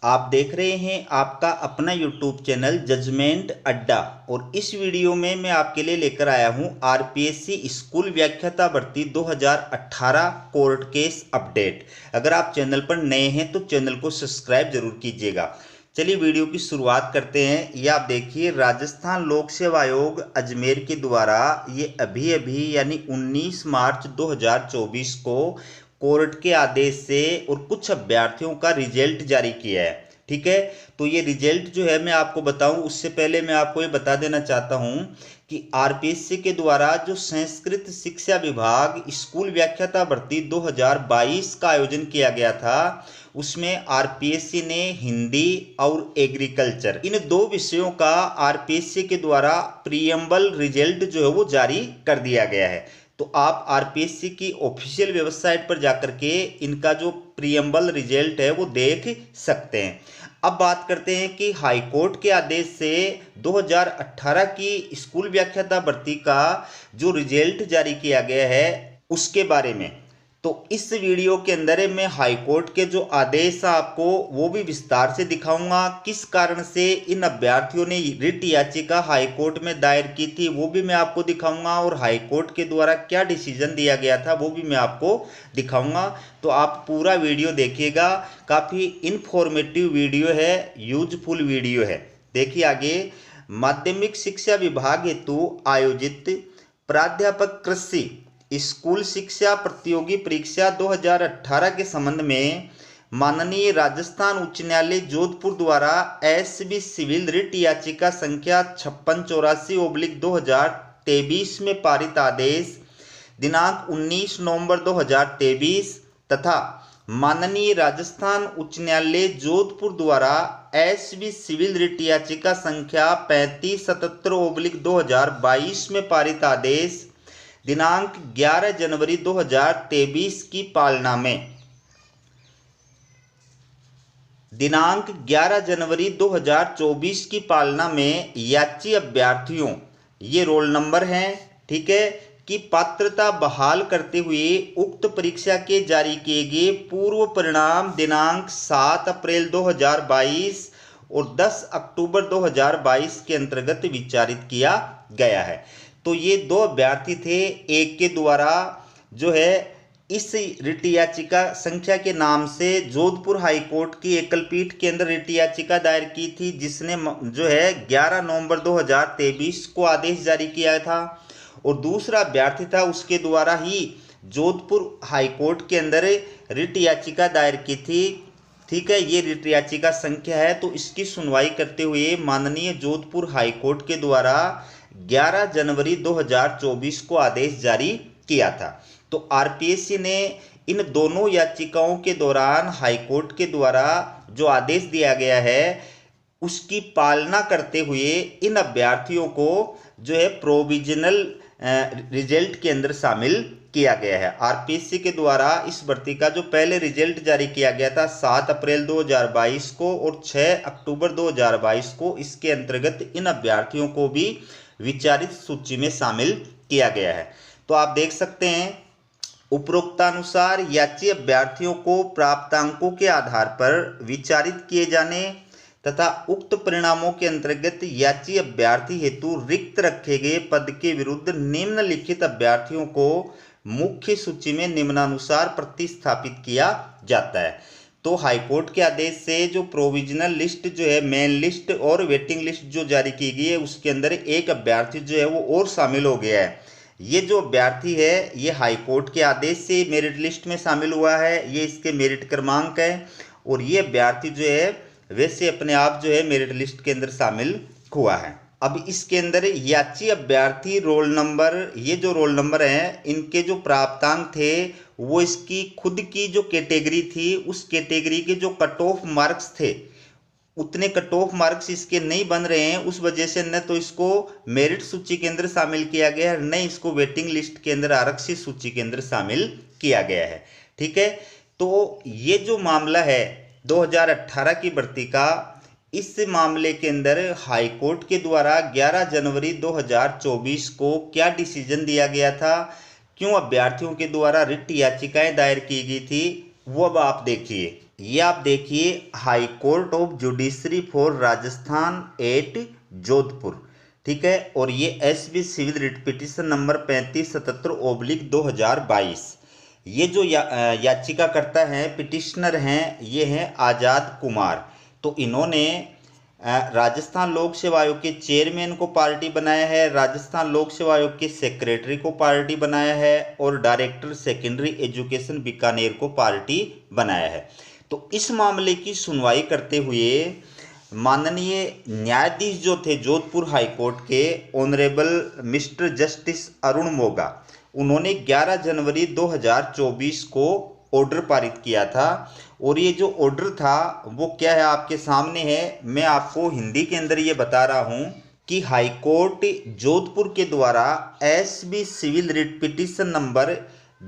आप देख रहे हैं आपका अपना YouTube चैनल जजमेंट अड्डा। और इस वीडियो में मैं आपके लिए लेकर आया हूं आरपीएससी स्कूल व्याख्याता भर्ती 2018 कोर्ट केस अपडेट। अगर आप चैनल पर नए हैं तो चैनल को सब्सक्राइब जरूर कीजिएगा। चलिए वीडियो की शुरुआत करते हैं। ये आप देखिए, राजस्थान लोक सेवा आयोग अजमेर के द्वारा ये अभी यानी 19 मार्च 2024 को कोर्ट के आदेश से और कुछ अभ्यर्थियों का रिजल्ट जारी किया है। ठीक है, तो ये रिजल्ट जो है मैं आपको बताऊं उससे पहले मैं आपको ये बता देना चाहता हूं कि आरपीएससी के द्वारा जो संस्कृत शिक्षा विभाग स्कूल व्याख्याता भर्ती 2022 का आयोजन किया गया था, उसमें आरपीएससी ने हिंदी और एग्रीकल्चर इन दो विषयों का आरपीएससी के द्वारा प्रीएम्बल रिजल्ट जो है वो जारी कर दिया गया है। तो आप आरपीएससी की ऑफिशियल वेबसाइट पर जाकर के इनका जो प्रीएम्बल रिजल्ट है वो देख सकते हैं। अब बात करते हैं कि हाईकोर्ट के आदेश से 2018 की स्कूल व्याख्याता भर्ती का जो रिजल्ट जारी किया गया है उसके बारे में। तो इस वीडियो के अंदर मैं हाईकोर्ट के जो आदेश आपको वो भी विस्तार से दिखाऊंगा। किस कारण से इन अभ्यर्थियों ने रिट याचिका हाईकोर्ट में दायर की थी वो भी मैं आपको दिखाऊंगा, और हाईकोर्ट के द्वारा क्या डिसीजन दिया गया था वो भी मैं आपको दिखाऊंगा। तो आप पूरा वीडियो देखिएगा, काफ़ी इंफॉर्मेटिव वीडियो है, यूजफुल वीडियो है। देखिए आगे, माध्यमिक शिक्षा विभाग हेतु आयोजित प्राध्यापक कृषि स्कूल शिक्षा प्रतियोगी परीक्षा 2018 के संबंध में माननीय राजस्थान उच्च न्यायालय जोधपुर द्वारा एसबी सिविल रिट याचिका संख्या 5684/2023 में पारित आदेश दिनांक 19 नवंबर 2023 तथा माननीय राजस्थान उच्च न्यायालय जोधपुर द्वारा एसबी सिविल रिट याचिका संख्या 3577/2022 में पारित आदेश दिनांक 11 जनवरी 2023 की पालना में दिनांक 11 जनवरी 2024 की पालना में याची अभ्यर्थियों, ये रोल नंबर हैं, ठीक है, की पात्रता बहाल करते हुए उक्त परीक्षा के जारी किए गए पूर्व परिणाम दिनांक 7 अप्रैल 2022 और 10 अक्टूबर 2022 के अंतर्गत विचारित किया गया है। तो ये दो अभ्यर्थी थे, एक के द्वारा जो है इस रिट याचिका संख्या के नाम से जोधपुर हाईकोर्ट की एकल पीठ के अंदर रिट याचिका दायर की थी, जिसने जो है 11 नवंबर 2023 को आदेश जारी किया था, और दूसरा अभ्यर्थी था उसके द्वारा ही जोधपुर हाईकोर्ट के अंदर रिट याचिका दायर की थी। ठीक है, ये रिट याचिका संख्या है। तो इसकी सुनवाई करते हुए माननीय जोधपुर हाईकोर्ट के द्वारा 11 जनवरी 2024 को आदेश जारी किया था। तो आरपीएससी ने इन दोनों याचिकाओं के दौरान हाईकोर्ट के द्वारा जो आदेश दिया गया है उसकी पालना करते हुए इन अभ्यर्थियों को जो है प्रोविजनल रिजल्ट के अंदर शामिल किया गया है। आरपीएससी के द्वारा इस भर्ती का जो पहले रिजल्ट जारी किया गया था 7 अप्रैल 2022 को और 6 अक्टूबर 2022 को, इसके अंतर्गत इन अभ्यर्थियों को भी विचारित सूची में शामिल किया गया है। तो आप देख सकते हैं, उपरोक्तानुसार याची अभ्यर्थियों को प्राप्तांकों के आधार पर विचारित किए जाने तथा उक्त परिणामों के अंतर्गत याची अभ्यर्थी हेतु रिक्त रखे गए पद के विरुद्ध निम्नलिखित अभ्यर्थियों को मुख्य सूची में निम्नानुसार प्रतिस्थापित किया जाता है। तो हाईकोर्ट के आदेश से जो प्रोविजनल लिस्ट जो है, मेन लिस्ट और वेटिंग लिस्ट जो जारी की गई है, उसके अंदर एक अभ्यर्थी जो है वो और शामिल हो गया है। ये जो अभ्यर्थी है ये हाईकोर्ट के आदेश से मेरिट लिस्ट में शामिल हुआ है, ये इसके मेरिट क्रमांक है, और ये अभ्यर्थी जो है वैसे अपने आप जो है मेरिट लिस्ट के अंदर शामिल हुआ है। अब इसके अंदर याची अभ्यर्थी रोल नंबर, ये जो रोल नंबर हैं इनके जो प्राप्तांक थे वो इसकी खुद की जो कैटेगरी थी उस कैटेगरी के जो कट ऑफ मार्क्स थे उतने कट ऑफ मार्क्स इसके नहीं बन रहे हैं। उस वजह से न तो इसको मेरिट सूची के अंदर शामिल किया गया है, न इसको वेटिंग लिस्ट के अंदर आरक्षित सूची के अंदर शामिल किया गया है। ठीक है, तो ये जो मामला है 2018 की भर्ती का, इस मामले के अंदर हाईकोर्ट के द्वारा 11 जनवरी 2024 को क्या डिसीजन दिया गया था, क्यों अभ्यर्थियों के द्वारा रिट याचिकाएं दायर की गई थी, वो अब आप देखिए। ये आप देखिए, high court of judiciary for Rajasthan at Jodhpur, ठीक है। और ये SB civil writ petition number 3577/2022। ये जो याचिकाकर्ता हैं, पिटिशनर हैं, ये हैं आज़ाद कुमार। तो इन्होंने राजस्थान लोक सेवा आयोग के चेयरमैन को पार्टी बनाया है, राजस्थान लोक सेवा आयोग के सेक्रेटरी को पार्टी बनाया है, और डायरेक्टर सेकेंडरी एजुकेशन बीकानेर को पार्टी बनाया है। तो इस मामले की सुनवाई करते हुए माननीय न्यायाधीश जो थे जोधपुर हाई कोर्ट के, honourable mister justice Arun Moga, उन्होंने 11 जनवरी 2024 को ऑर्डर पारित किया था। और ये जो ऑर्डर था वो क्या है, आपके सामने है। मैं आपको हिंदी के अंदर ये बता रहा हूँ कि हाई कोर्ट जोधपुर के द्वारा SB civil writ petition number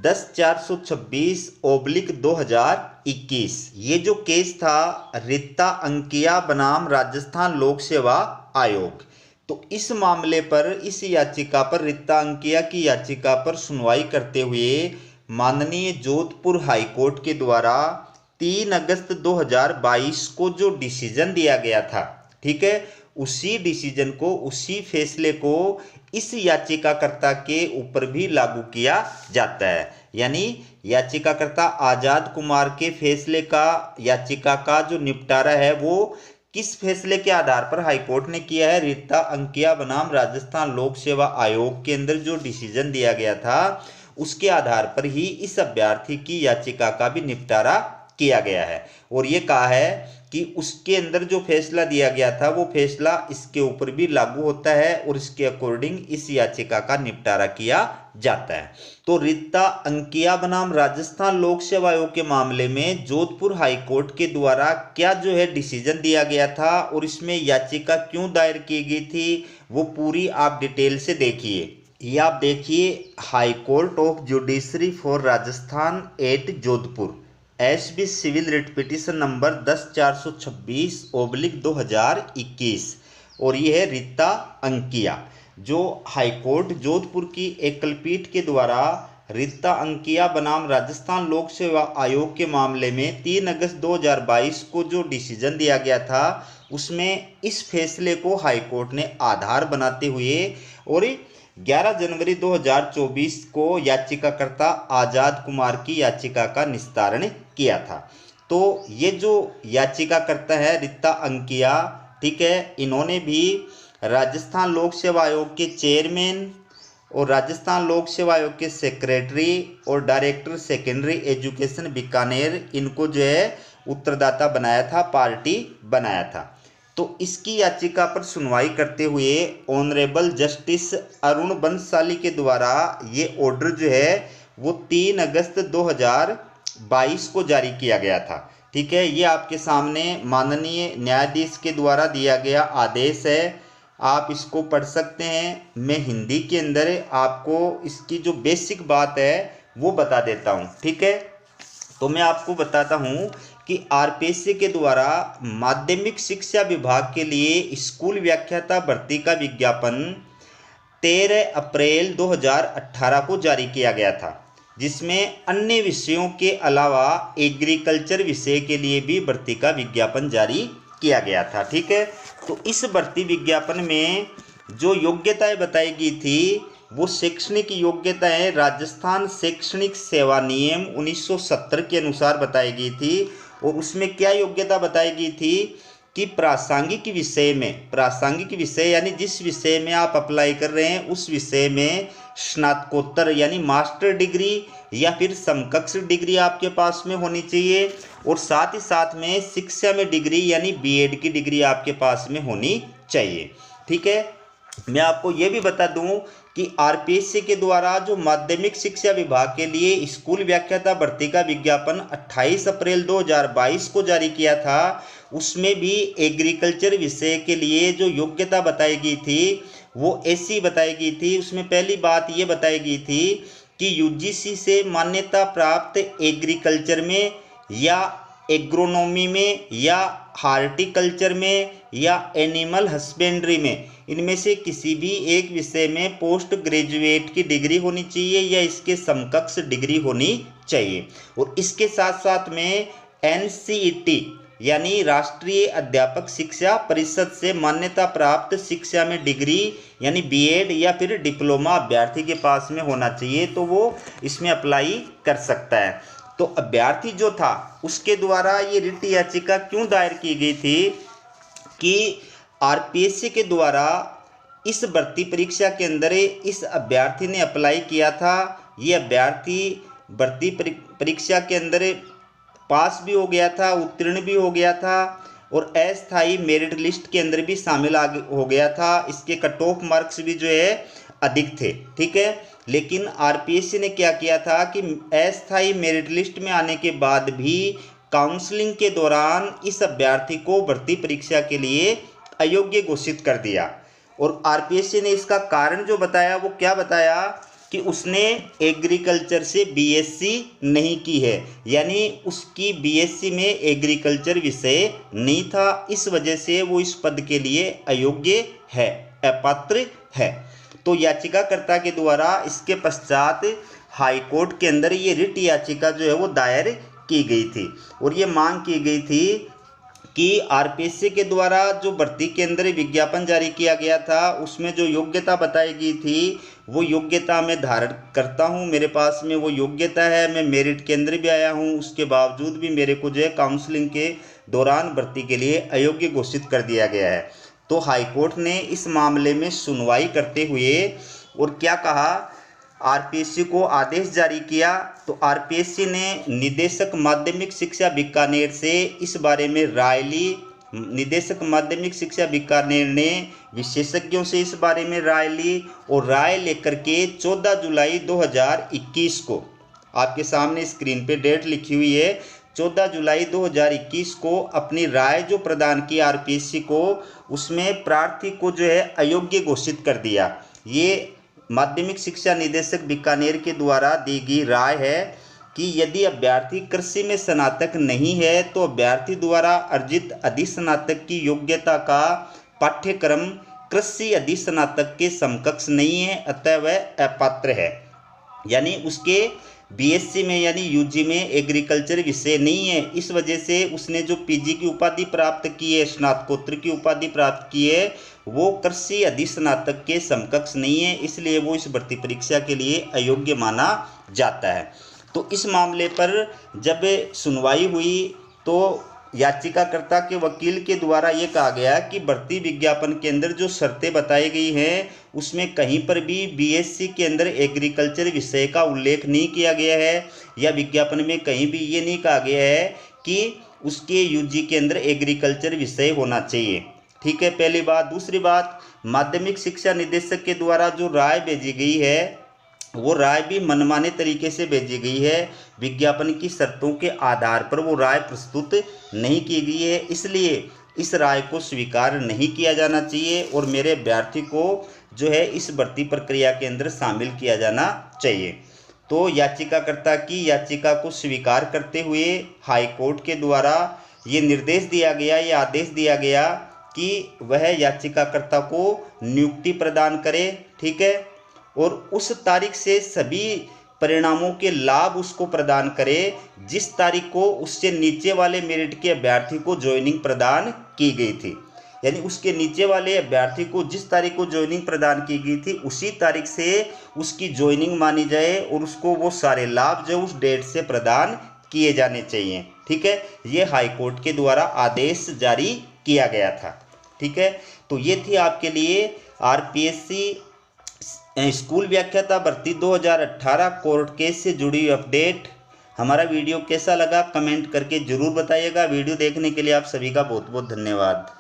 10/420/2021, ये जो केस था रीता अंकिया बनाम राजस्थान लोक सेवा आयोग। तो इस मामले पर, इस याचिका पर, रीता अंकिया की याचिका पर सुनवाई करते हुए माननीय जोधपुर हाई कोर्ट के द्वारा 3 अगस्त 2022 को जो डिसीजन दिया गया था, ठीक है, उसी डिसीजन को, उसी फैसले को इस याचिकाकर्ता के ऊपर भी लागू किया जाता है। यानी याचिकाकर्ता आज़ाद कुमार के फैसले का, याचिका का जो निपटारा है वो किस फैसले के आधार पर हाईकोर्ट ने किया है, रीता अंकिया बनाम राजस्थान लोक सेवा आयोग के अंदर जो डिसीजन दिया गया था उसके आधार पर ही इस अभ्यर्थी की याचिका का भी निपटारा किया गया है। और ये कहा है कि उसके अंदर जो फैसला दिया गया था वो फैसला इसके ऊपर भी लागू होता है और इसके अकॉर्डिंग इस याचिका का निपटारा किया जाता है। तो रीता अंकिया बनाम राजस्थान लोक सेवा आयोग के मामले में जोधपुर हाई कोर्ट के द्वारा क्या जो है डिसीजन दिया गया था और इसमें याचिका क्यों दायर की गई थी, वो पूरी आप डिटेल से देखिए। ये आप देखिए, high court of judiciary for Rajasthan at Jodhpur, SB civil writ petition number 10/420/2021। और ये है रीता अंकिया, जो हाई कोर्ट जोधपुर की एकलपीठ के द्वारा रीता अंकिया बनाम राजस्थान लोक सेवा आयोग के मामले में 3 अगस्त 2022 को जो डिसीजन दिया गया था उसमें इस फैसले को हाई कोर्ट ने आधार बनाते हुए और 11 जनवरी 2024 को याचिकाकर्ता आज़ाद कुमार की याचिका का निस्तारण किया था। तो ये जो याचिकाकर्ता है रीता अंकिया, ठीक है, इन्होंने भी राजस्थान लोक सेवा आयोग के चेयरमैन और राजस्थान लोक सेवा आयोग के सेक्रेटरी और डायरेक्टर सेकेंडरी एजुकेशन बीकानेर, इनको जो है उत्तरदाता बनाया था, पार्टी बनाया था। तो इसकी याचिका पर सुनवाई करते हुए ऑनरेबल जस्टिस अरुण बंसाली के द्वारा ये ऑर्डर जो है वो 3 अगस्त 2022 को जारी किया गया था, ठीक है। ये आपके सामने माननीय न्यायाधीश के द्वारा दिया गया आदेश है, आप इसको पढ़ सकते हैं। मैं हिंदी के अंदर आपको इसकी जो बेसिक बात है वो बता देता हूँ, ठीक है। तो मैं आपको बताता हूँ कि आरपीएससी के द्वारा माध्यमिक शिक्षा विभाग के लिए स्कूल व्याख्याता भर्ती का विज्ञापन 13 अप्रैल 2018 को जारी किया गया था, जिसमें अन्य विषयों के अलावा एग्रीकल्चर विषय के लिए भी भर्ती का विज्ञापन जारी किया गया था, ठीक है। तो इस भर्ती विज्ञापन में जो योग्यताएं बताई गई थी वो शैक्षणिक योग्यताएं राजस्थान शैक्षणिक सेवा नियम 1970 के अनुसार बताई गई थी। और उसमें क्या योग्यता बताई गई थी कि प्रासंगिक विषय में, प्रासंगिक विषय यानी जिस विषय में आप अप्लाई कर रहे हैं उस विषय में स्नातकोत्तर यानी मास्टर डिग्री या फिर समकक्ष डिग्री आपके पास में होनी चाहिए। और साथ ही साथ में शिक्षा में डिग्री यानी बीएड की डिग्री आपके पास में होनी चाहिए, ठीक है। मैं आपको ये भी बता दूं कि आरपीएससी के द्वारा जो माध्यमिक शिक्षा विभाग के लिए स्कूल व्याख्याता भर्ती का विज्ञापन 28 अप्रैल 2022 को जारी किया था, उसमें भी एग्रीकल्चर विषय के लिए जो योग्यता बताई गई थी वो ऐसी बताई गई थी। उसमें पहली बात ये बताई गई थी कि यूजीसी से मान्यता प्राप्त एग्रीकल्चर में या एग्रोनॉमी में या हार्टिकल्चर में या एनिमल हस्बेंड्री में, इनमें से किसी भी एक विषय में पोस्ट ग्रेजुएट की डिग्री होनी चाहिए या इसके समकक्ष डिग्री होनी चाहिए। और इसके साथ साथ में NCET यानी राष्ट्रीय अध्यापक शिक्षा परिषद से मान्यता प्राप्त शिक्षा में डिग्री यानी B.Ed या फिर डिप्लोमा अभ्यर्थी के पास में होना चाहिए, तो वो इसमें अप्लाई कर सकता है। तो अभ्यर्थी जो था उसके द्वारा ये रिट याचिका क्यों दायर की गई थी कि RPSC के द्वारा इस भर्ती परीक्षा के अंदर इस अभ्यर्थी ने अप्लाई किया था, ये अभ्यर्थी भर्ती परीक्षा के अंदर पास भी हो गया था, उत्तीर्ण भी हो गया था और अस्थायी मेरिट लिस्ट के अंदर भी शामिल हो गया था। इसके कट ऑफ मार्क्स भी जो है अधिक थे, ठीक है। लेकिन RPSC ने क्या किया था कि अस्थायी मेरिट लिस्ट में आने के बाद भी काउंसलिंग के दौरान इस अभ्यर्थी को भर्ती परीक्षा के लिए अयोग्य घोषित कर दिया। और RPSC ने इसका कारण जो बताया वो क्या बताया कि उसने एग्रीकल्चर से BSc नहीं की है, यानी उसकी BSc में एग्रीकल्चर विषय नहीं था, इस वजह से वो इस पद के लिए अयोग्य है, अपात्र है। तो याचिकाकर्ता के द्वारा इसके पश्चात हाई कोर्ट के अंदर ये रिट याचिका जो है वो दायर की गई थी और ये मांग की गई थी कि RPSC के द्वारा जो भर्ती के अंदर विज्ञापन जारी किया गया था उसमें जो योग्यता बताई गई थी वो योग्यता मैं धारण करता हूँ, मेरे पास में वो योग्यता है, मैं मेरिट के अंदर भी आया हूँ, उसके बावजूद भी मेरे को जो है काउंसलिंग के दौरान भर्ती के लिए अयोग्य घोषित कर दिया गया है। तो हाईकोर्ट ने इस मामले में सुनवाई करते हुए और क्या कहा, RPSC को आदेश जारी किया। तो RPSC ने निदेशक माध्यमिक शिक्षा बीकानेर से इस बारे में राय ली। निदेशक माध्यमिक शिक्षा बीकानेर ने विशेषज्ञों से इस बारे में राय ली और राय लेकर के 14 जुलाई 2021 को, आपके सामने स्क्रीन पे डेट लिखी हुई है, 14 जुलाई 2021 को अपनी राय जो प्रदान की RPSC को, उसमें प्रार्थी को जो है अयोग्य घोषित कर दिया। ये माध्यमिक शिक्षा निदेशक बीकानेर के द्वारा दी गई राय है कि यदि अभ्यर्थी कृषि में स्नातक नहीं है तो अभ्यर्थी द्वारा अर्जित अधिस्नातक की योग्यता का पाठ्यक्रम कृषि अधिस्नातक के समकक्ष नहीं है, अतः वह अपात्र है। यानी उसके BSc में यानी UG में एग्रीकल्चर विषय नहीं है, इस वजह से उसने जो PG की उपाधि प्राप्त की है, स्नातकोत्तर की उपाधि प्राप्त की है, वो कृषि अधिस्नातक के समकक्ष नहीं है, इसलिए वो इस भर्ती परीक्षा के लिए अयोग्य माना जाता है। तो इस मामले पर जब सुनवाई हुई तो याचिकाकर्ता के वकील के द्वारा ये कहा गया कि भर्ती विज्ञापन के अंदर जो शर्तें बताई गई हैं उसमें कहीं पर भी BSc के अंदर एग्रीकल्चर विषय का उल्लेख नहीं किया गया है, या विज्ञापन में कहीं भी ये नहीं कहा गया है कि उसके UG के अंदर एग्रीकल्चर विषय होना चाहिए, ठीक है, पहली बात। दूसरी बात, माध्यमिक शिक्षा निदेशक के द्वारा जो राय भेजी गई है वो राय भी मनमाने तरीके से भेजी गई है, विज्ञापन की शर्तों के आधार पर वो राय प्रस्तुत नहीं की गई है, इसलिए इस राय को स्वीकार नहीं किया जाना चाहिए और मेरे अभ्यर्थी को जो है इस भर्ती प्रक्रिया के अंदर शामिल किया जाना चाहिए। तो याचिकाकर्ता की याचिका को स्वीकार करते हुए हाई कोर्ट के द्वारा ये निर्देश दिया गया, ये आदेश दिया गया कि वह याचिकाकर्ता को नियुक्ति प्रदान करे, ठीक है, और उस तारीख से सभी परिणामों के लाभ उसको प्रदान करे जिस तारीख को उससे नीचे वाले मेरिट के अभ्यर्थी को ज्वाइनिंग प्रदान की गई थी। यानी उसके नीचे वाले अभ्यर्थी को जिस तारीख को ज्वाइनिंग प्रदान की गई थी उसी तारीख से उसकी ज्वाइनिंग मानी जाए और उसको वो सारे लाभ जो उस डेट से प्रदान किए जाने चाहिए, ठीक है। ये हाई कोर्ट के द्वारा आदेश जारी किया गया था, ठीक है। तो ये थी आपके लिए RPSC स्कूल व्याख्याता भर्ती 2018 कोर्ट केस से जुड़ी अपडेट। हमारा वीडियो कैसा लगा कमेंट करके ज़रूर बताइएगा। वीडियो देखने के लिए आप सभी का बहुत बहुत धन्यवाद।